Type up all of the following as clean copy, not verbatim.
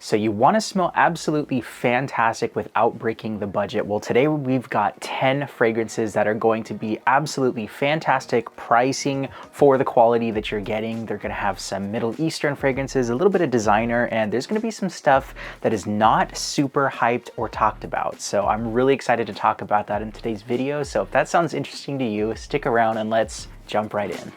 So you want to smell absolutely fantastic without breaking the budget. Well, today we've got 10 fragrances that are going to be absolutely fantastic pricing for the quality that you're getting. They're going to have some Middle Eastern fragrances, a little bit of designer, and there's going to be some stuff that is not super hyped or talked about. So I'm really excited to talk about that in today's video. So if that sounds interesting to you, stick around and let's jump right in.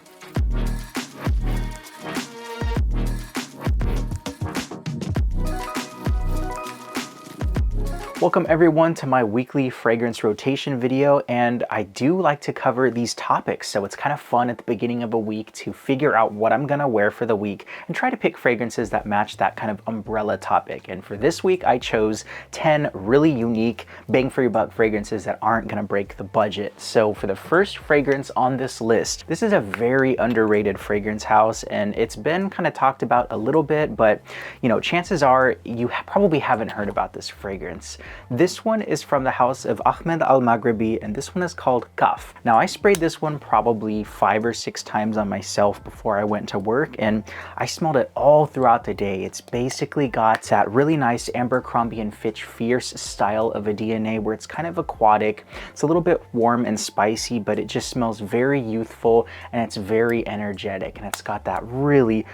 Welcome everyone to my weekly fragrance rotation video, and I do like to cover these topics, so it's kind of fun at the beginning of a week to figure out what I'm gonna wear for the week and try to pick fragrances that match that kind of umbrella topic. And for this week I chose 10 really unique bang for your buck fragrances that aren't gonna break the budget. So for the first fragrance on this list, this is a very underrated fragrance house and it's been kind of talked about a little bit, but you know, chances are you probably haven't heard about this fragrance. This one is from the house of Ahmed Maghribi, and this one is called Kaaf. Now I sprayed this one probably 5 or 6 times on myself before I went to work, and I smelled it all throughout the day. It's basically got that really nice Abercrombie and Fitch fierce style of a DNA where it's kind of aquatic. It's a little bit warm and spicy, but it just smells very youthful and it's very energetic, and it's got that really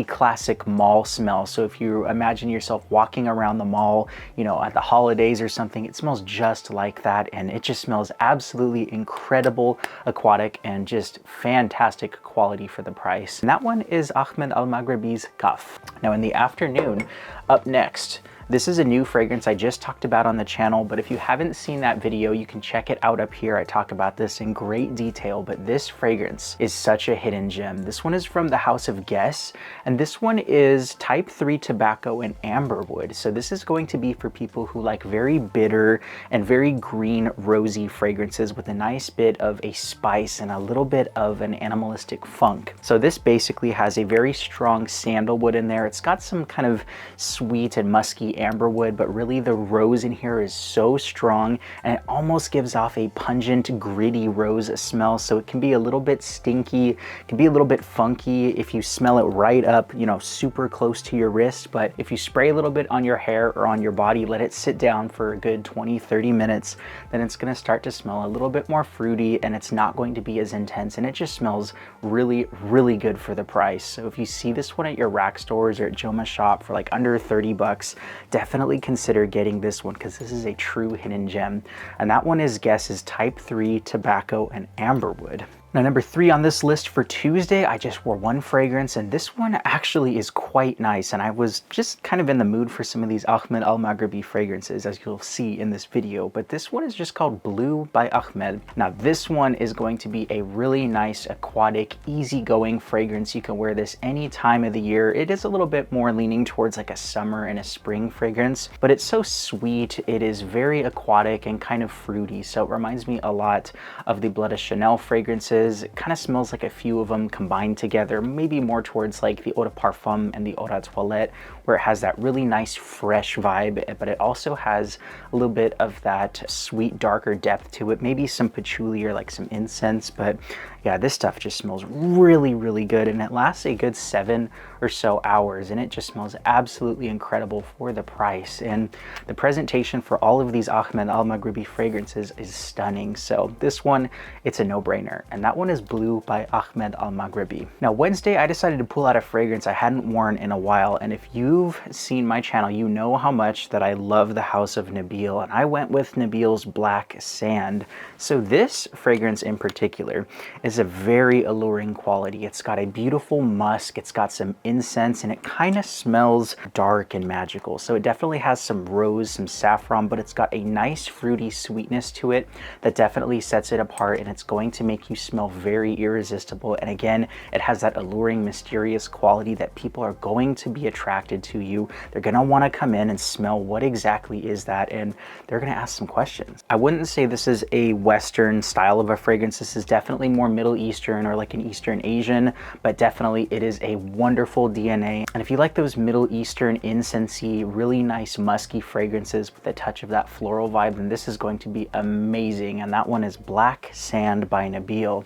classic mall smell. So if you imagine yourself walking around the mall, you know, at the holidays or something, it smells just like that, and it just smells absolutely incredible, aquatic, and just fantastic quality for the price. And that one is Ahmed Maghribi's Kaaf. Now in the afternoon, up next, this is a new fragrance I just talked about on the channel, but if you haven't seen that video, you can check it out up here. I talk about this in great detail, but this fragrance is such a hidden gem. This one is from the house of Guess, and this one is type 3 tobacco and amberwood. So this is going to be for people who like very bitter and very green, rosy fragrances with a nice bit of a spice and a little bit of an animalistic funk. So this basically has a very strong sandalwood in there. It's got some kind of sweet and musky amberwood, but really the rose in here is so strong and it almost gives off a pungent, gritty rose smell. So it can be a little bit stinky, it can be a little bit funky if you smell it right up, you know, super close to your wrist. But if you spray a little bit on your hair or on your body, let it sit down for a good 20-30 minutes, then it's going to start to smell a little bit more fruity and it's not going to be as intense, and it just smells really good for the price. So if you see this one at your rack stores or at Jomashop for like under 30 bucks, definitely consider getting this one because this is a true hidden gem. And that one is Guess's type 3 tobacco and amberwood. Now, number 3 on this list for Tuesday, I just wore one fragrance, and this one actually is quite nice. And I was just kind of in the mood for some of these Ahmed Maghribi fragrances, as you'll see in this video. But this one is just called Blue by Ahmed. Now, this one is going to be a really nice, aquatic, easygoing fragrance. You can wear this any time of the year. It is a little bit more leaning towards like a summer and a spring fragrance, but it's so sweet. It is very aquatic and kind of fruity. So it reminds me a lot of the Blood of Chanel fragrances. It kind of smells like a few of them combined together, maybe more towards like the Eau de Parfum and the Eau de Toilette, where it has that really nice fresh vibe, but it also has a little bit of that sweet, darker depth to it, maybe some patchouli or like some incense. But yeah, this stuff just smells really good, and it lasts a good 7 or so hours, and it just smells absolutely incredible for the price. And the presentation for all of these Ahmed Maghribi fragrances is stunning. So this one, it's a no-brainer, and that one is Blue by Ahmed Maghribi. Now Wednesday, I decided to pull out a fragrance I hadn't worn in a while, and if you've seen my channel, you know how much that I love the house of Nabeel, and I went with Nabeel's Black Sand. So this fragrance in particular is a very alluring quality. It's got a beautiful musk, it's got some incense, and it kind of smells dark and magical. So it definitely has some rose, some saffron, but it's got a nice fruity sweetness to it that definitely sets it apart, and it's going to make you smell very irresistible. And again, it has that alluring, mysterious quality that people are going to be attracted to you. They're going to want to come in and smell what exactly is that, and they're going to ask some questions. I wouldn't say this is a Western style of a fragrance. This is definitely more Middle Eastern or like an Eastern Asian, but definitely it is a wonderful DNA. And if you like those Middle Eastern incensey, really nice musky fragrances with a touch of that floral vibe, then this is going to be amazing. And that one is Black Sand by Nabeel.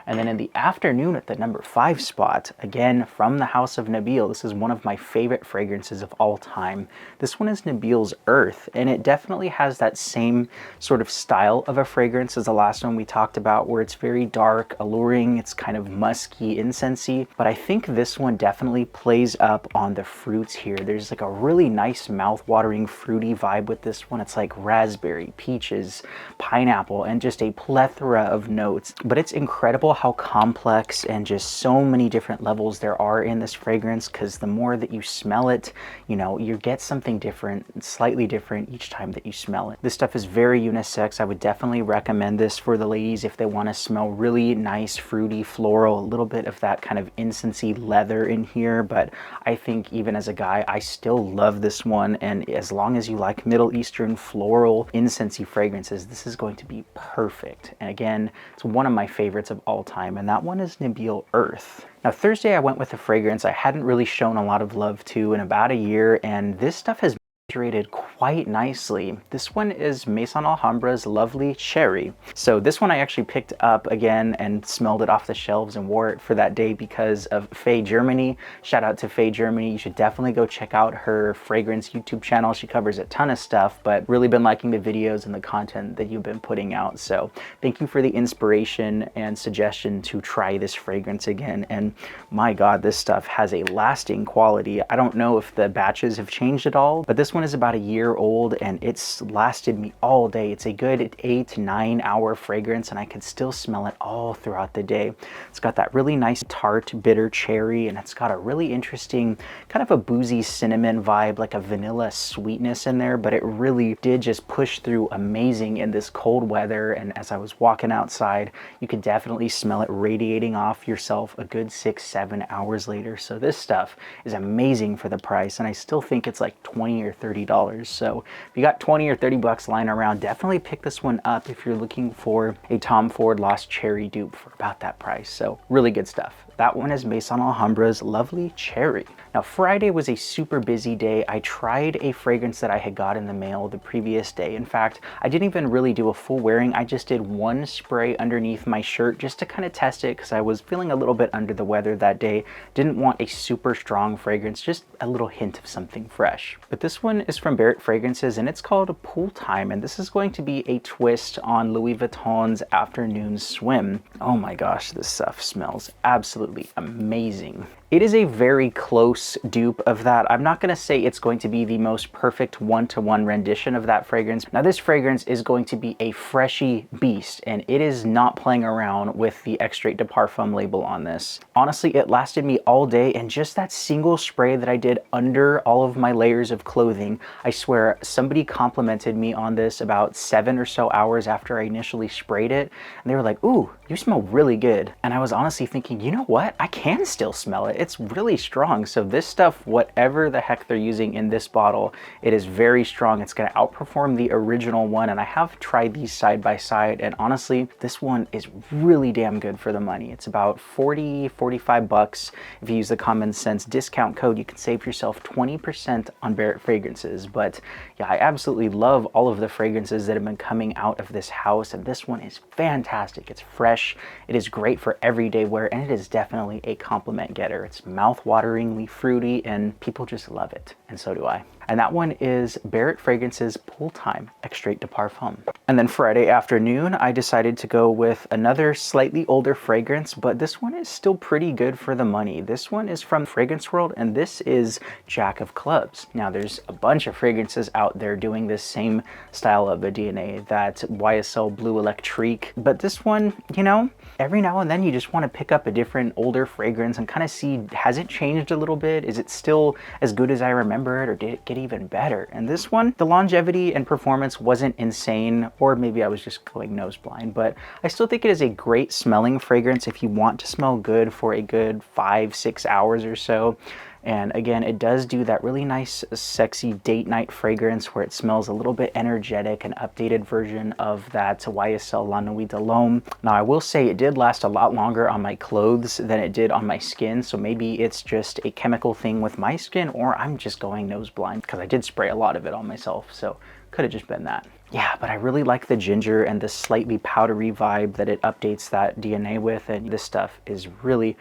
And then in the afternoon at the number 5 spot, again from the house of Nabeel, this is one of my favorite fragrances of all time. This one is Nabeel's Earth, and it definitely has that same sort of style of a fragrance as the last one we talked about, where it's very dark, alluring, it's kind of musky, incensey, but I think this one definitely plays up on the fruits here. There's like a really nice mouth-watering fruity vibe with this one. It's like raspberry, peaches, pineapple, and just a plethora of notes. But it's incredible how complex and just so many different levels there are in this fragrance, because the more that you smell it, you know, you get something different, slightly different each time that you smell it. This stuff is very unisex. I would definitely recommend this for the ladies if they want to smell really nice, fruity, floral, a little bit of that kind of incensey leather in here. But I think even as a guy, I still love this one, and as long as you like Middle Eastern floral incensey fragrances, this is going to be perfect. And again, it's one of my favorites of all time, and that one is Nabeel Earth. Now Thursday I went with a fragrance I hadn't really shown a lot of love to in about a year, and this stuff has curated quite nicely. This one is Maison Alhambra's Lovely Cherry. So this one I actually picked up again and smelled it off the shelves and wore it for that day because of Faye Germany. Shout out to Faye Germany. You should definitely go check out her fragrance YouTube channel. She covers a ton of stuff, but really been liking the videos and the content that you've been putting out. So thank you for the inspiration and suggestion to try this fragrance again. And my God, this stuff has a lasting quality. I don't know if the batches have changed at all, but this one is about a year old and it's lasted me all day. It's a good 8 to 9 hour fragrance and I could still smell it all throughout the day. It's got that really nice tart bitter cherry, and it's got a really interesting kind of a boozy cinnamon vibe, like a vanilla sweetness in there, but it really did just push through amazing in this cold weather. And as I was walking outside, you could definitely smell it radiating off yourself a good 6-7 hours later. So this stuff is amazing for the price, and I still think it's like $20 or $30. So if you got 20 or 30 bucks lying around, definitely pick this one up if you're looking for a Tom Ford Lost Cherry dupe for about that price. So really good stuff. That one is Maison Alhambra's Lovely Cherry. Now Friday was a super busy day. I tried a fragrance that I had got in the mail the previous day. In fact, I didn't even really do a full wearing. I just did one spray underneath my shirt just to kind of test it because I was feeling a little bit under the weather that day. Didn't want a super strong fragrance, just a little hint of something fresh. But this one is from Barrett Fragrances and it's called Pool Time, and this is going to be a twist on Louis Vuitton's Afternoon Swim. Oh my gosh, this stuff smells absolutely amazing. It is a very close dupe of that. I'm not going to say it's going to be the most perfect one-to-one rendition of that fragrance. Now this fragrance is going to be a freshy beast, and it is not playing around with the Extrait de Parfum label on this. Honestly, it lasted me all day, and just that single spray that I did under all of my layers of clothing, I swear somebody complimented me on this about 7 or so hours after I initially sprayed it, and they were like, "Ooh, you smell really good." And I was honestly thinking, you know what? I can still smell it. It's really strong. So this stuff, whatever the heck they're using in this bottle, it is very strong. It's going to outperform the original one, and I have tried these side by side, and honestly this one is really damn good for the money. It's about 40-45 bucks. If you use the common sense discount code, you can save yourself 20% on Barrett Fragrances. But yeah, I absolutely love all of the fragrances that have been coming out of this house, and this one is fantastic. It's fresh, it is great for everyday wear, and it is definitely a compliment getter. It's mouth-wateringly fruity and people just love it, and so do I. And that one is Barrett Fragrances Pool Time Extrait de Parfum. And then Friday afternoon, I decided to go with another slightly older fragrance, but this one is still pretty good for the money. This one is from Fragrance World, and this is Jack of Clubs. Now, there's a bunch of fragrances out there doing this same style of a DNA, that YSL Blue Electrique, but this one, you know, every now and then you just want to pick up a different older fragrance and kind of see, has it changed a little bit? Is it still as good as I remember it, or did it get even better? And this one, the longevity and performance wasn't insane, or maybe I was just going nose blind, but I still think it is a great smelling fragrance if you want to smell good for a good 5-6 hours or so. And again, it does do that really nice, sexy date night fragrance where it smells a little bit energetic, an updated version of that YSL La Nuit de l'Homme. Now, I will say it did last a lot longer on my clothes than it did on my skin, so maybe it's just a chemical thing with my skin, or I'm just going nose blind because I did spray a lot of it on myself, so could have just been that. Yeah, but I really like the ginger and the slightly powdery vibe that it updates that DNA with, and this stuff is really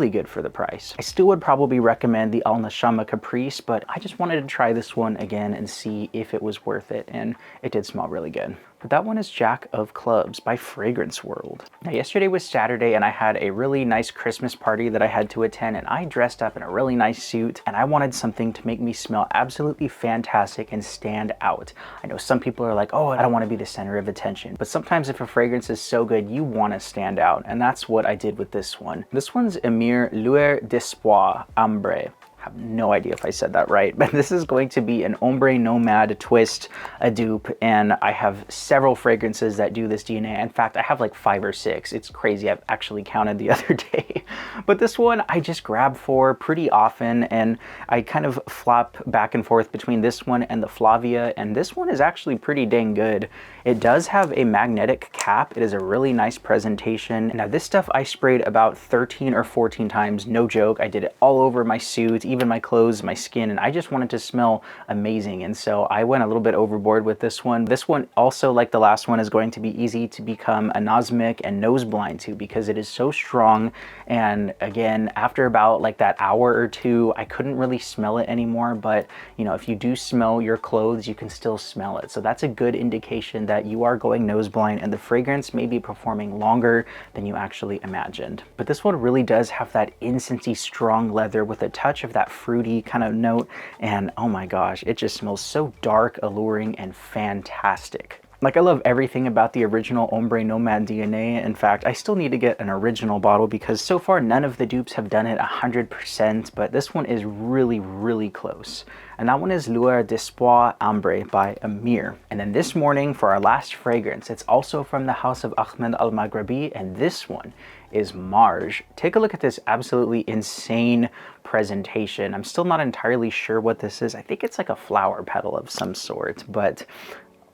good for the price. I still would probably recommend the Al Nashama Caprice, but I just wanted to try this one again and see if it was worth it, and it did smell really good. But that one is Jack of Clubs by Fragrance World. Now, yesterday was Saturday and I had a really nice Christmas party that I had to attend, and I dressed up in a really nice suit, and I wanted something to make me smell absolutely fantastic and stand out. I know some people are like, oh, I don't want to be the center of attention, but sometimes if a fragrance is so good, you want to stand out, and that's what I did with this one. This one's Emir Lueur d'Espoir Ambre. I have no idea if I said that right, but this is going to be an ombre nomad twist, a dupe, and I have several fragrances that do this DNA. In fact, I have like 5 or 6. It's crazy. I've actually counted the other day. But this one I just grab for pretty often, and I kind of flop back and forth between this one and the Flavia, and this one is actually pretty dang good. It does have a magnetic cap. It is a really nice presentation. Now, this stuff I sprayed about 13 or 14 times, no joke. I did it all over my suit, even my clothes, my skin, and I just wanted to smell amazing. And so I went a little bit overboard with this one. This one also, like the last one, is going to be easy to become anosmic and nose blind to because it is so strong. And again, after about like that hour or two, I couldn't really smell it anymore. But you know, if you do smell your clothes, you can still smell it. So that's a good indication that you are going nose blind and the fragrance may be performing longer than you actually imagined. But this one really does have that incensey strong leather with a touch of that fruity kind of note, and oh my gosh, it just smells so dark, alluring, and fantastic. Like, I love everything about the original Ombre Nomad DNA. In fact, I still need to get an original bottle because so far none of the dupes have done it 100%, but this one is really close. And that one is Lueur d'Espoir Ambre by Emir. And then this morning for our last fragrance, it's also from the house of Ahmed al-Maghribi, and this one is Marj. Take a look at this absolutely insane presentation. I'm still not entirely sure what this is. I think it's like a flower petal of some sort, but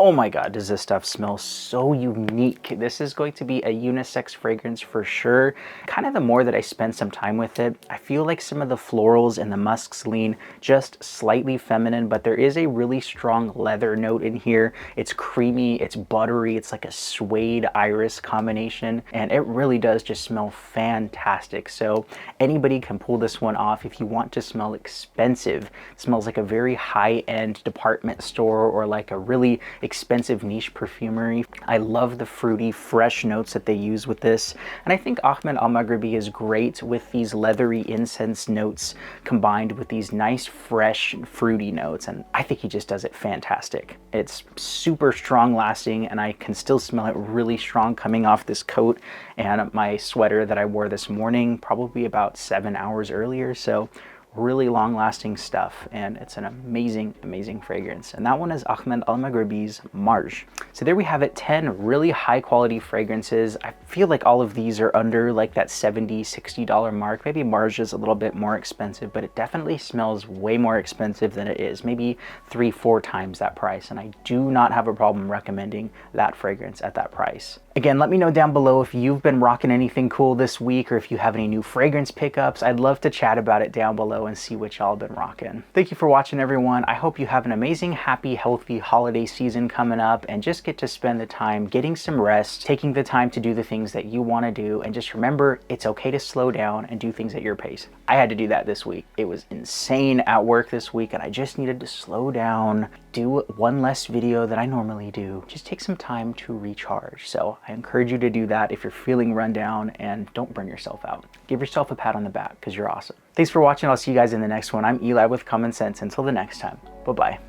oh my God, does this stuff smell so unique. This is going to be a unisex fragrance for sure. Kind of the more that I spend some time with it, I feel like some of the florals and the musks lean just slightly feminine, but there is a really strong leather note in here. It's creamy, it's buttery, it's like a suede iris combination, and it really does just smell fantastic. So anybody can pull this one off if you want to smell expensive. It smells like a very high-end department store or like a really expensive niche perfumery. I love the fruity, fresh notes that they use with this. And I think Ahmed al-Maghribi is great with these leathery incense notes combined with these nice, fresh, fruity notes. And I think he just does it fantastic. It's super strong lasting, and I can still smell it really strong coming off this coat and my sweater that I wore this morning, probably about 7 hours earlier. So really long lasting stuff, and it's an amazing fragrance. And that one is Ahmed al-Maghribi's Marj. So there we have it, 10 really high quality fragrances. I feel like all of these are under like that $70–$60 mark. Maybe Marj is a little bit more expensive, but it definitely smells way more expensive than it is, maybe 3–4 times that price. And I do not have a problem recommending that fragrance at that price. Again, let me know down below if you've been rocking anything cool this week, or if you have any new fragrance pickups. I'd love to chat about it down below and see what y'all been rocking. Thank you for watching, everyone. I hope you have an amazing, happy, healthy holiday season coming up, and just get to spend the time getting some rest, taking the time to do the things that you want to do, and just remember, it's okay to slow down and do things at your pace. I had to do that this week. It was insane at work this week, and I just needed to slow down, do one less video than I normally do, just take some time to recharge. So I encourage you to do that if you're feeling run down, and don't burn yourself out. Give yourself a pat on the back because you're awesome. Thanks for watching. I'll see you guys in the next one. I'm Eli with Common Sense. Until the next time, bye-bye.